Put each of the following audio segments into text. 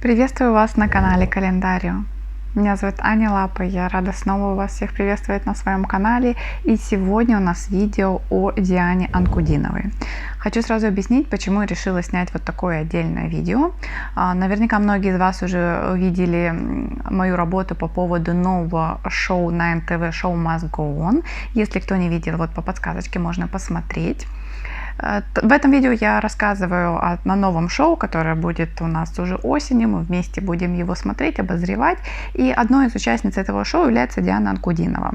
Приветствую вас на канале Календарио. Меня зовут Аня Лапа, я рада снова вас всех приветствовать на своем канале. И сегодня у нас видео о Диане Анкудиновой. Хочу сразу объяснить, почему я решила снять вот такое отдельное видео. Наверняка многие из вас уже видели мою работу по поводу нового шоу на НТВ, шоу Must Go On. Если кто не видел, вот по подсказочке можно посмотреть. В этом видео я рассказываю о новом шоу, которое будет у нас уже осенью. Мы вместе будем его смотреть, обозревать. И одной из участниц этого шоу является Диана Анкудинова.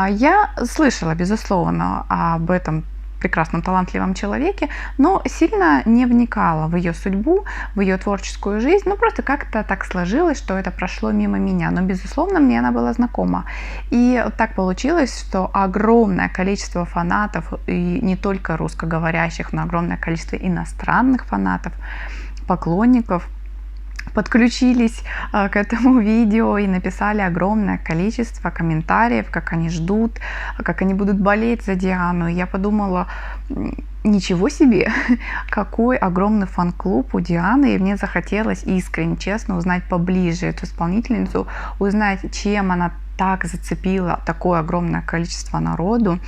Я слышала, безусловно, об этом прекрасном, талантливом человеке, но сильно не вникала в ее судьбу, в ее творческую жизнь. Ну, просто как-то так сложилось, что это прошло мимо меня. Но, безусловно, мне она была знакома. И так получилось, что огромное количество фанатов, и не только русскоговорящих, но огромное количество иностранных фанатов, поклонников, подключились к этому видео и написали огромное количество комментариев, как они ждут, как они будут болеть за Диану. И я подумала, ничего себе, какой огромный фан-клуб у Дианы, и мне захотелось искренне, честно узнать поближе эту исполнительницу, узнать, чем она так зацепила такое огромное количество народу.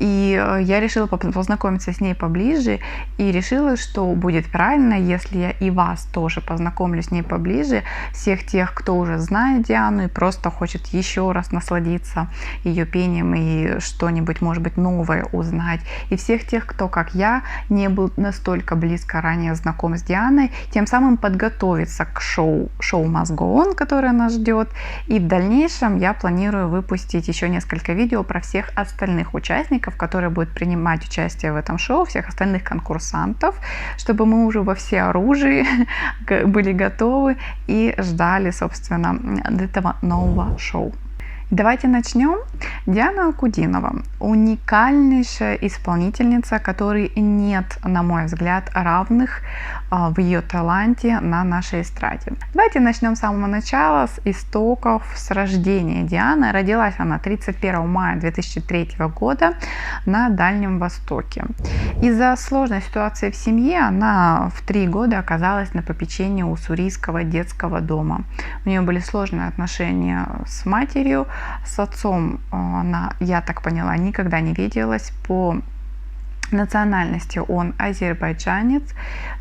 И я решила познакомиться с ней поближе и решила, что будет правильно, если я и вас тоже познакомлю с ней поближе, всех тех, кто уже знает Диану и просто хочет еще раз насладиться ее пением и что-нибудь, может быть, новое узнать, и всех тех, кто, как я, не был настолько близко ранее знаком с Дианой, тем самым подготовиться к шоу Must Go On, которое нас ждет. И в дальнейшем я планирую выпустить еще несколько видео про всех остальных участников, которые будут принимать участие в этом шоу, всех остальных конкурсантов, чтобы мы уже во всеоружии были готовы и ждали, собственно, этого нового шоу. Давайте начнем. Диана Анкудинова – уникальнейшая исполнительница, которой нет, на мой взгляд, равных в ее таланте на нашей эстраде. Давайте начнем с самого начала, с истоков, с рождения Дианы. Родилась она 31 мая 2003 года на Дальнем Востоке. Из-за сложной ситуации в семье она в 3 года оказалась на попечении уссурийского детского дома. У нее были сложные отношения с матерью, с отцом она, я так поняла, никогда не виделась. По национальности он азербайджанец,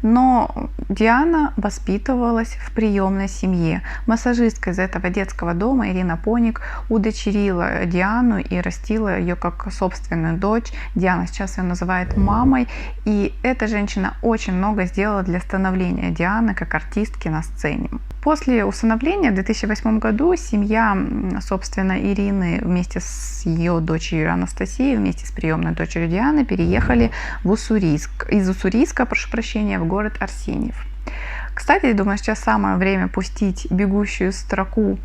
но Диана воспитывалась в приемной семье. Массажистка из этого детского дома Ирина Поник удочерила Диану и растила ее как собственную дочь. Диана сейчас ее называет мамой, и эта женщина очень много сделала для становления Дианы как артистки на сцене. После усыновления в 2008 году семья, собственно, Ирины вместе с ее дочерью Анастасией, вместе с приемной дочерью Дианы переехали в Уссурийск, из Уссурийска, прошу прощения, в город Арсеньев. Кстати, я думаю, сейчас самое время пустить бегущую строку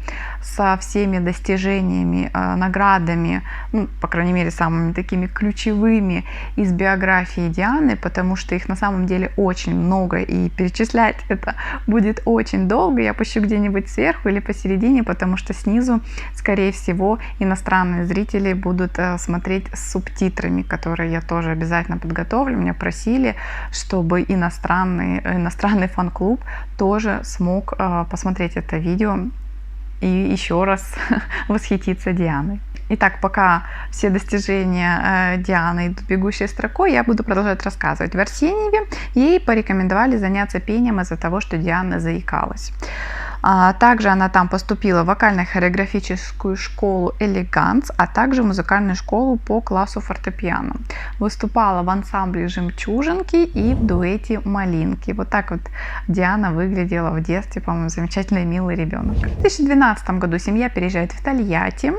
со всеми достижениями, наградами, ну, по крайней мере, самыми такими ключевыми из биографии Дианы, потому что их на самом деле очень много, и перечислять это будет очень долго. Я пущу где-нибудь сверху или посередине, потому что снизу, скорее всего, иностранные зрители будут смотреть с субтитрами, которые я тоже обязательно подготовлю. Меня просили, чтобы иностранный фан-клуб тоже смог посмотреть это видео и еще раз восхититься Дианой. Итак, пока все достижения Дианы идут бегущей строкой, я буду продолжать рассказывать. В Арсеньеве ей порекомендовали заняться пением из-за того, что Диана заикалась. Также она там поступила в вокально-хореографическую школу «Элеганс», а также в музыкальную школу по классу фортепиано. Выступала в ансамбле «Жемчужинки» и в дуэте «Малинки». Вот так вот Диана выглядела в детстве, по-моему, замечательный, милый ребенок. В 2012 году семья переезжает в Тольятти.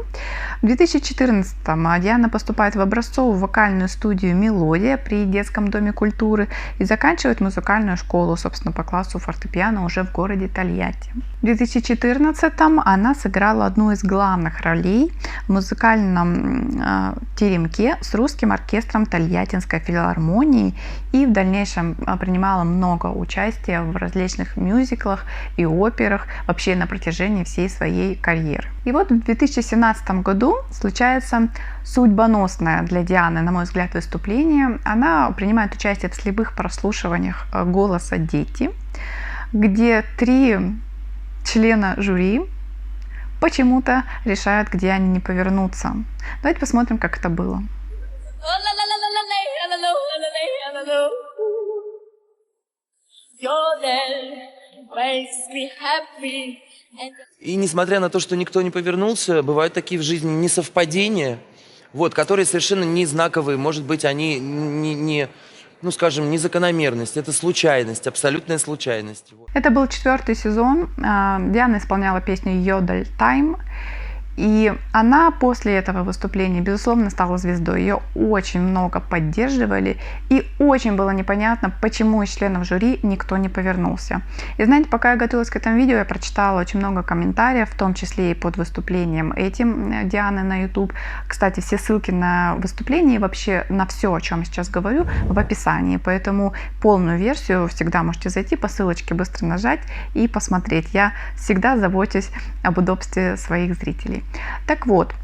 В 2014 Диана поступает в образцовую вокальную студию «Мелодия» при Детском доме культуры и заканчивает музыкальную школу, собственно, по классу фортепиано уже в городе Тольятти. В 2014 она сыграла одну из главных ролей в музыкальном теремке с русским оркестром Тольяттинской филармонии и в дальнейшем принимала много участия в различных мюзиклах и операх вообще на протяжении всей своей карьеры. И вот в 2017 году случается судьбоносное для Дианы, на мой взгляд, выступление. Она принимает участие в слепых прослушиваниях голоса «Дети». где 3 члена жюри почему-то решают, где они не повернутся. Давайте посмотрим, как это было. И несмотря на то, что никто не повернулся, бывают такие в жизни несовпадения, вот, которые совершенно не знаковые. Может быть, они ну, скажем, не закономерность, это случайность, абсолютная случайность. Это был 4-й сезон. Диана исполняла песню «Йодель Тайм». И она после этого выступления, безусловно, стала звездой. Ее очень много поддерживали. И очень было непонятно, почему из членов жюри никто не повернулся. И знаете, пока я готовилась к этому видео, я прочитала очень много комментариев, в том числе и под выступлением этим Дианы на YouTube. Кстати, все ссылки на выступление и вообще на все, о чем я сейчас говорю, в описании. Поэтому полную версию всегда можете зайти по ссылочке, быстро нажать и посмотреть. Я всегда забочусь об удобстве своих зрителей. Так вот,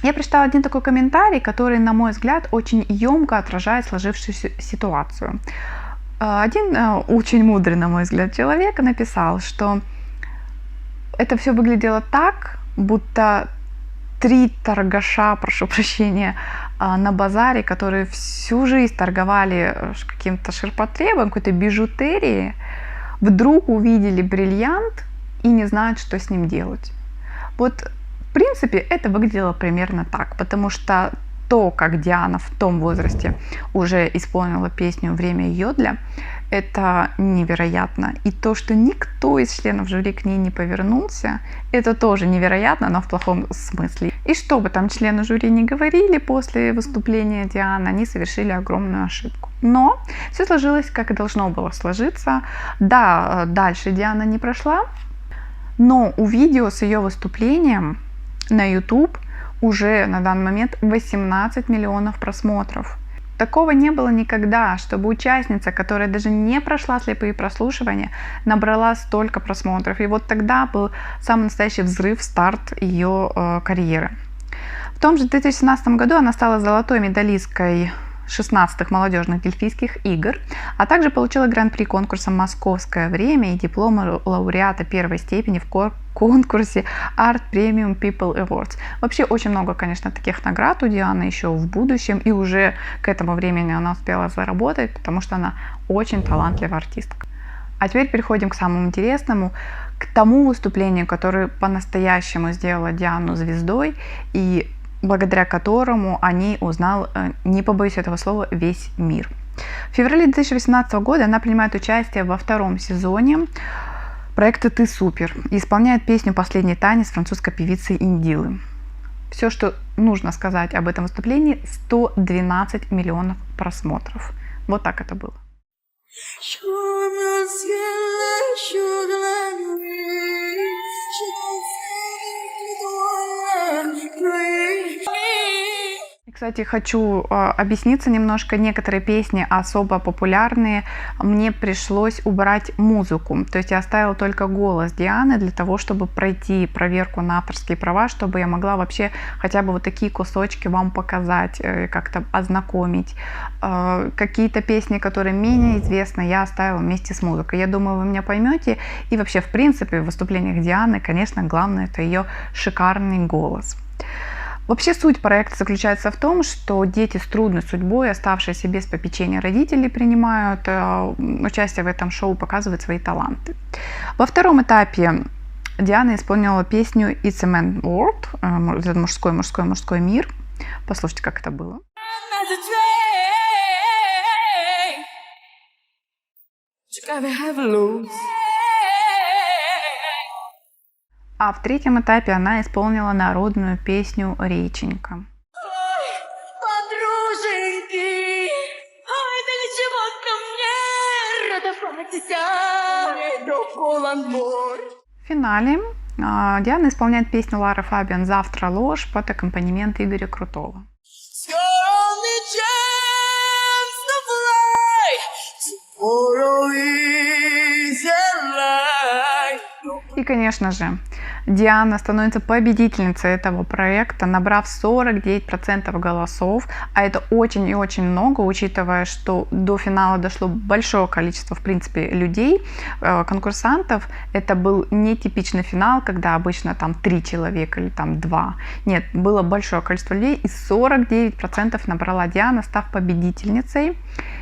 я прочитала один такой комментарий, который, на мой взгляд, очень емко отражает сложившуюся ситуацию. Один очень мудрый, на мой взгляд, человек написал, что это все выглядело так, будто 3 торгаша, прошу прощения, на базаре, которые всю жизнь торговали каким-то ширпотребом, какой-то бижутерией, вдруг увидели бриллиант и не знают, что с ним делать. Вот, в принципе, это выглядело примерно так, потому что то, как Диана в том возрасте уже исполнила песню «Время йодля», это невероятно. И то, что никто из членов жюри к ней не повернулся, это тоже невероятно, но в плохом смысле. И что бы там члены жюри не говорили после выступления Дианы, они совершили огромную ошибку. Но все сложилось, как и должно было сложиться. Да, дальше Диана не прошла, но у видео с ее выступлением на YouTube уже на данный момент 18 миллионов просмотров. Такого не было никогда, чтобы участница, которая даже не прошла слепые прослушивания, набрала столько просмотров. И вот тогда был самый настоящий взрыв, старт ее карьеры. В том же 2017 году она стала золотой медалисткой 16-х молодежных дельфийских игр, а также получила гран-при конкурса «Московское время» и диплом лауреата первой степени в конкурсе Art Premium People Awards. Вообще очень много, конечно, таких наград у Дианы еще в будущем, и уже к этому времени она успела заработать, потому что она очень талантливая артистка. А теперь переходим к самому интересному, к тому выступлению, которое по-настоящему сделало Диану звездой, и благодаря которому о ней узнал, не побоюсь этого слова, весь мир. В феврале 2018 года она принимает участие во 2-м сезоне проекта «Ты супер» и исполняет песню «Последний танец» французской певицы Индилы. Все, что нужно сказать об этом выступлении, 112 миллионов просмотров. Вот так это было. Кстати, хочу объясниться немножко. Некоторые песни особо популярные, мне пришлось убрать музыку. То есть я оставила только голос Дианы для того, чтобы пройти проверку на авторские права, чтобы я могла вообще хотя бы вот такие кусочки вам показать, как-то ознакомить. Какие-то песни, которые менее известны, я оставила вместе с музыкой. Я думаю, вы меня поймете. И вообще, в принципе, в выступлениях Дианы, конечно, главное это ее шикарный голос. Вообще суть проекта заключается в том, что дети с трудной судьбой, оставшиеся без попечения родителей, принимают участие в этом шоу, показывают свои таланты. Во 2-м этапе Диана исполнила песню «It's a Man World», это мужской мир. Послушайте, как это было. А в 3-м этапе она исполнила народную песню «Реченька». В финале Диана исполняет песню Лары Фабиан «Завтра ложь» под аккомпанемент Игоря Крутого. И, конечно же, Диана становится победительницей этого проекта, набрав 49% голосов, а это очень и очень много, учитывая, что до финала дошло большое количество, в принципе, людей, конкурсантов. Это был нетипичный финал, когда обычно там 3 человека или там 2. Нет, было большое количество людей, и 49% набрала Диана, став победительницей.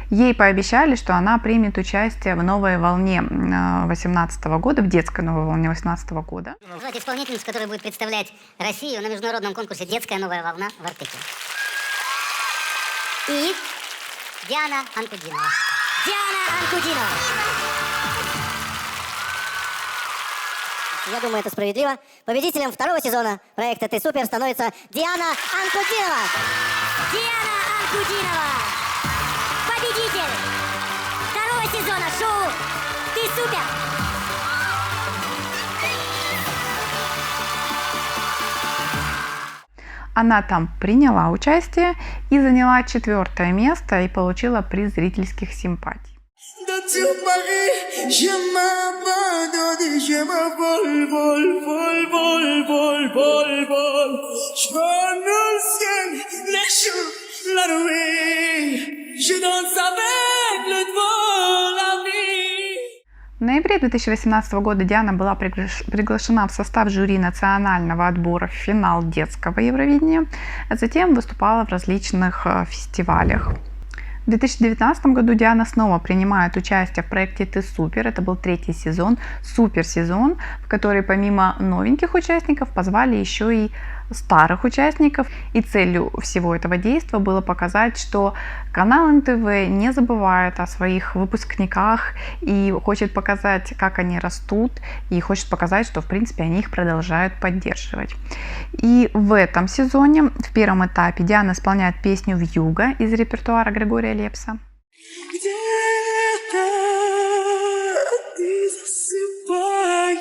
Ей пообещали, что она примет участие в новой волне 2018 года, в детской новой волне 2018 года. Назвать исполнительницу, которая будет представлять Россию на международном конкурсе «Детская новая волна» в Артеке. И Диана Анкудинова. Диана Анкудинова. Я думаю, это справедливо. Победителем второго сезона проекта «Ты супер» становится Диана Анкудинова. Диана Анкудинова. Победитель второго сезона шоу «Ты супер». Она там приняла участие и заняла 4-е место и получила приз зрительских симпатий. В ноябре 2018 года Диана была приглашена в состав жюри национального отбора в финал детского Евровидения, а затем выступала в различных фестивалях. В 2019 году Диана снова принимает участие в проекте «Ты супер». Это был 3-й сезон, суперсезон, в который помимо новеньких участников позвали еще и старых участников. И целью всего этого действия было показать, что канал НТВ не забывает о своих выпускниках и хочет показать, как они растут, и хочет показать, что в принципе они их продолжают поддерживать. И в этом сезоне, в первом этапе, Диана исполняет песню «Вьюга» из репертуара Григория Лепса. Где-то ты засыпаешь,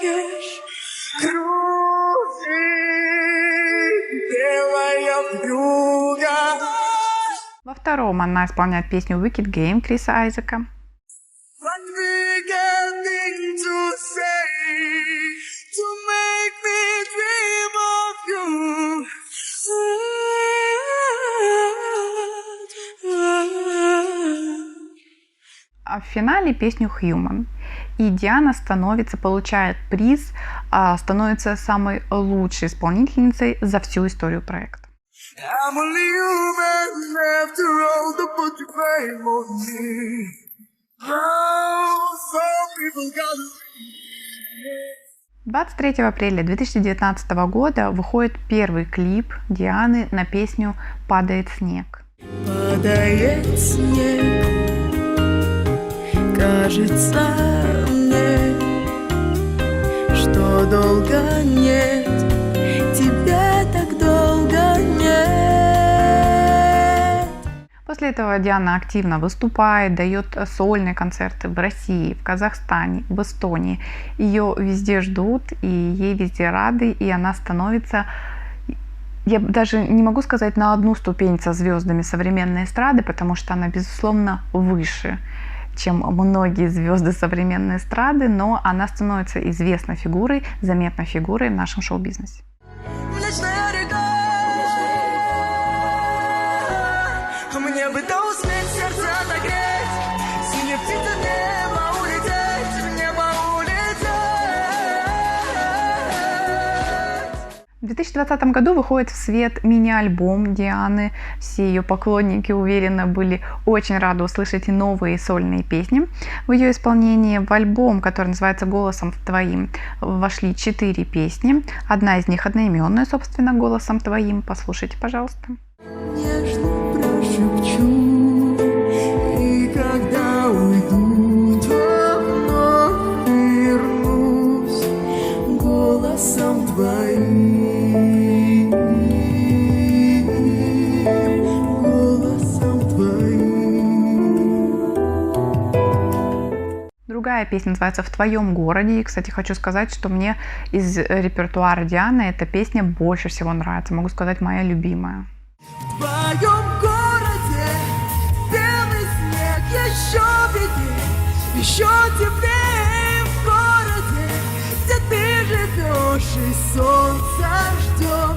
Во втором она исполняет песню «Wicked Game» Криса Айзека. А в финале песню «Human». И Диана получает приз, становится самой лучшей исполнительницей за всю историю проекта. I'm only human after all the put your fame on me. Some people gotta... 23 апреля 2019 года выходит первый клип Дианы на песню «Падает снег». Падает снег, кажется мне, что долго нет, тебя так долго нет. После этого Диана активно выступает, дает сольные концерты в России, в Казахстане, в Эстонии. Ее везде ждут, и ей везде рады, и она становится, я даже не могу сказать, на одну ступень со звездами современной эстрады, потому что она, безусловно, выше, чем многие звезды современной эстрады, но она становится известной фигурой, заметной фигурой в нашем шоу-бизнесе. Мне бы до успеть сердце отогреть, синие птицы в небо улететь, в небо улететь. В 2020 году выходит в свет мини-альбом Дианы. Все ее поклонники, уверенно, были очень рады услышать и новые сольные песни в ее исполнении. В альбом, который называется «Голосом твоим», вошли 4 песни. Одна из них одноименная, собственно, «Голосом твоим». Послушайте, пожалуйста. Шепчу, и когда уйду, то вновь вернусь голосом твоим, голосом твоим. Другая песня называется «В твоем городе». И, кстати, хочу сказать, что мне из репертуара Дианы эта песня больше всего нравится. Могу сказать, моя любимая. В твоем городе белый снег еще беднее, еще теплее в городе, где ты живешь и солнца ждем.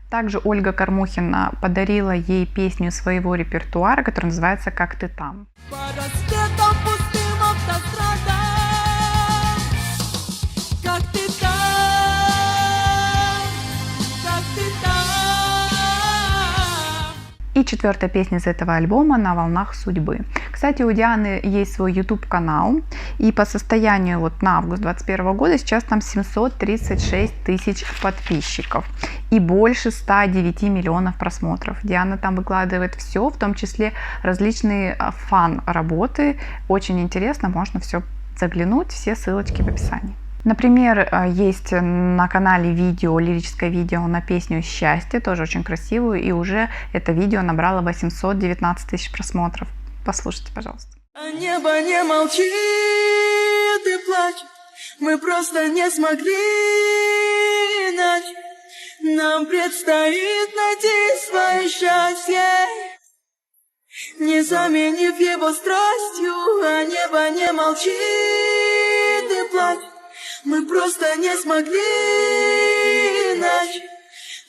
Также Ольга Кормухина подарила ей песню своего репертуара, которая называется «Как ты там». По рассветам пустым автострадам, как ты там, как ты там. И четвертая песня из этого альбома «На волнах судьбы». Кстати, у Дианы есть свой YouTube-канал, и по состоянию вот на август 2021 года сейчас там 736 тысяч подписчиков и больше 109 миллионов просмотров. Диана там выкладывает все, в том числе различные фан-работы. Очень интересно, можно все заглянуть, все ссылочки в описании. Например, есть на канале видео, лирическое видео на песню «Счастье», тоже очень красивую, и уже это видео набрало 819 тысяч просмотров. Послушайте, пожалуйста. А небо не молчит и плачет, мы просто не смогли иначе. Нам предстоит найти свое счастье, не заменив его страстью. А небо не молчит и плачет, мы просто не смогли иначе.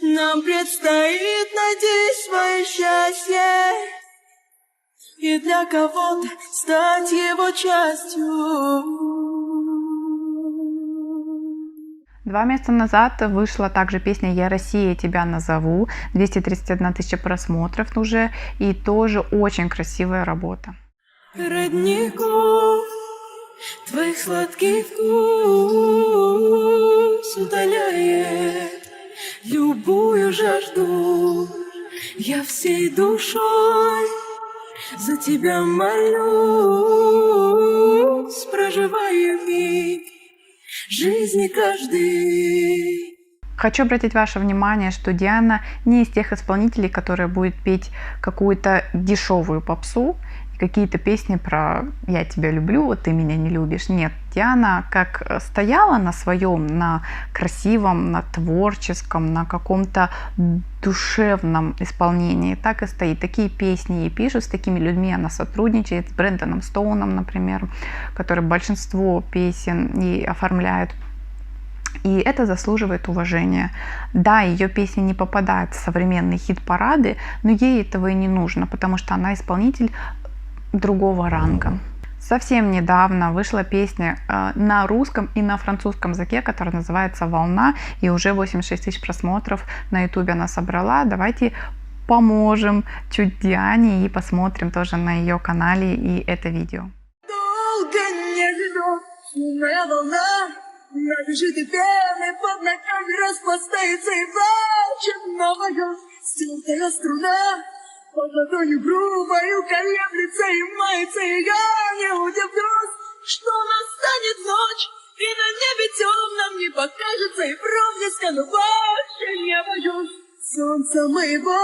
Нам предстоит найти свое счастье и для кого-то стать его частью. 2 месяца назад вышла также песня «Я Россия, тебя назову», 231 тысяча просмотров уже, и тоже очень красивая работа. Родников, твой сладкий вкус удаляет любую жажду. Я всей душой за тебя молюсь, проживаю миг жизни каждый. Хочу обратить ваше внимание, что Диана не из тех исполнителей, которые будет петь какую-то дешевую попсу, какие-то песни про «я тебя люблю, вот ты меня не любишь». Нет, Диана как стояла на своем, на красивом, на творческом, на каком-то душевном исполнении, так и стоит. Такие песни ей пишут, с такими людьми она сотрудничает, с Брэндоном Стоуном, например, который большинство песен ей оформляет. И это заслуживает уважения. Да, ее песни не попадают в современные хит-парады, но ей этого и не нужно, потому что она исполнитель другого ранга. Совсем недавно вышла песня на русском и на французском языке, которая называется «Волна», и уже 86 тысяч просмотров на ютубе она собрала. Давайте поможем чуть Диане и посмотрим тоже на ее канале и это видео. Долго не ждет шумная волна, набежит и пеной под ногами распластается и плачет новая стертая струна. Под ладонью грубою колеблется и мается, и я не удивлюсь, что настанет ночь, и на небе темном не покажется и проблеска, но больше не боюсь солнца моего,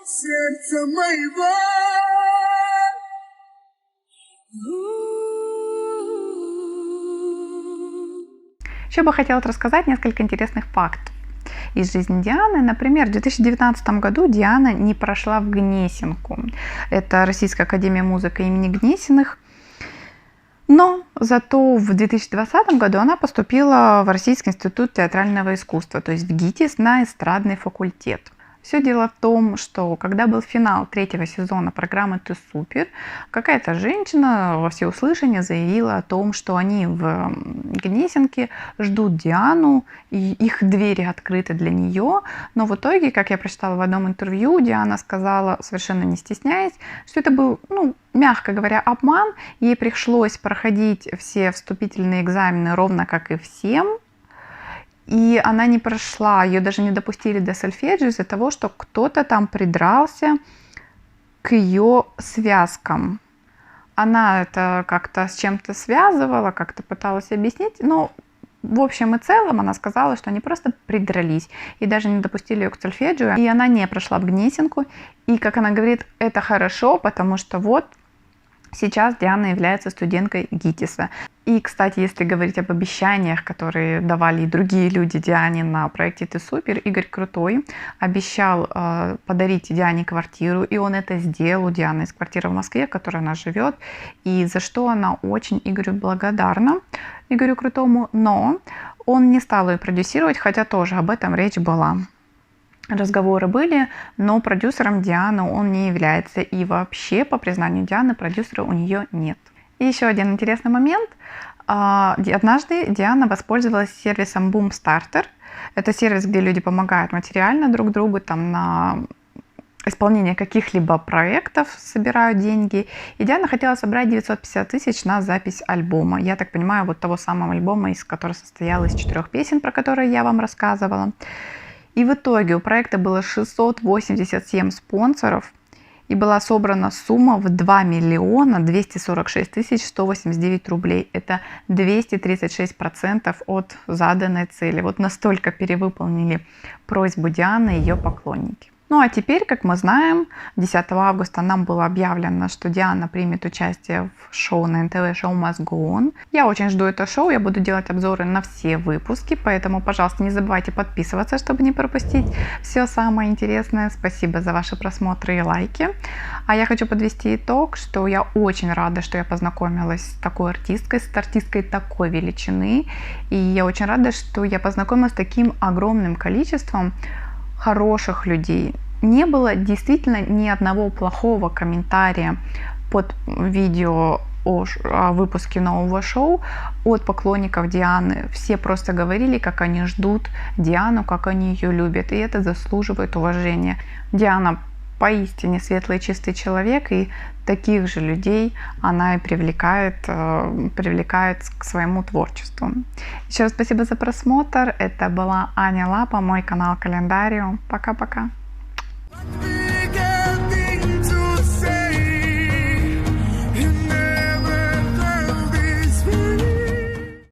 сердца моего. Еще бы хотела рассказать несколько интересных фактов из жизни Дианы. Например, в 2019 году Диана не прошла в Гнесинку. Это Российская академия музыки имени Гнесиных. Но зато в 2020 году она поступила в Российский институт театрального искусства, то есть в ГИТИС, на эстрадный факультет. Все дело в том, что когда был финал 3-го сезона программы «Ты супер», какая-то женщина во всеуслышание заявила о том, что они в Гнесинке ждут Диану, и их двери открыты для нее. Но в итоге, как я прочитала в одном интервью, Диана сказала, совершенно не стесняясь, что это был, мягко говоря, обман. Ей пришлось проходить все вступительные экзамены ровно как и всем. И она не прошла, ее даже не допустили до сольфеджио из-за того, что кто-то там придрался к ее связкам. Она это как-то с чем-то связывала, как-то пыталась объяснить, но в общем и целом она сказала, что они просто придрались и даже не допустили ее к сольфеджио. И она не прошла в Гнесинку. И, как она говорит, это хорошо, потому что вот сейчас Диана является студенткой ГИТИСа. И, кстати, если говорить об обещаниях, которые давали и другие люди Диане на проекте «Ты супер», Игорь Крутой обещал подарить Диане квартиру, и он это сделал. У Дианы есть квартира в Москве, в которой она живет, и за что она очень Игорю благодарна, Игорю Крутому. Но он не стал ее продюсировать, хотя тоже об этом речь была. Разговоры были, но продюсером Дианы он не является. И вообще, по признанию Дианы, продюсера у нее нет. И еще один интересный момент. Однажды Диана воспользовалась сервисом Boomstarter. Это сервис, где люди помогают материально друг другу, там на исполнение каких-либо проектов собирают деньги. И Диана хотела собрать 950 тысяч на запись альбома. Я так понимаю, вот того самого альбома, который состоял из 4 песен, про которые я вам рассказывала. И в итоге у проекта было 687 спонсоров, и была собрана сумма в 2 миллиона 246 тысяч 189 рублей. Это 236% от заданной цели. Вот настолько перевыполнили просьбу Дианы и ее поклонники. Ну а теперь, как мы знаем, 10 августа нам было объявлено, что Диана примет участие в шоу на НТВ «Show Must Go On». Я очень жду это шоу, я буду делать обзоры на все выпуски, поэтому, пожалуйста, не забывайте подписываться, чтобы не пропустить все самое интересное. Спасибо за ваши просмотры и лайки. А я хочу подвести итог, что я очень рада, что я познакомилась с такой артисткой, такой величины. И я очень рада, что я познакомилась с таким огромным количеством хороших людей. Не было действительно ни одного плохого комментария под видео о выпуске нового шоу от поклонников Дианы. Все просто говорили, как они ждут Диану, как они ее любят, и это заслуживает уважения. Диана поистине светлый и чистый человек, и таких же людей она и привлекает к своему творчеству. Еще раз спасибо за просмотр. Это была Аня Лапа, мой канал Календариум. Пока-пока.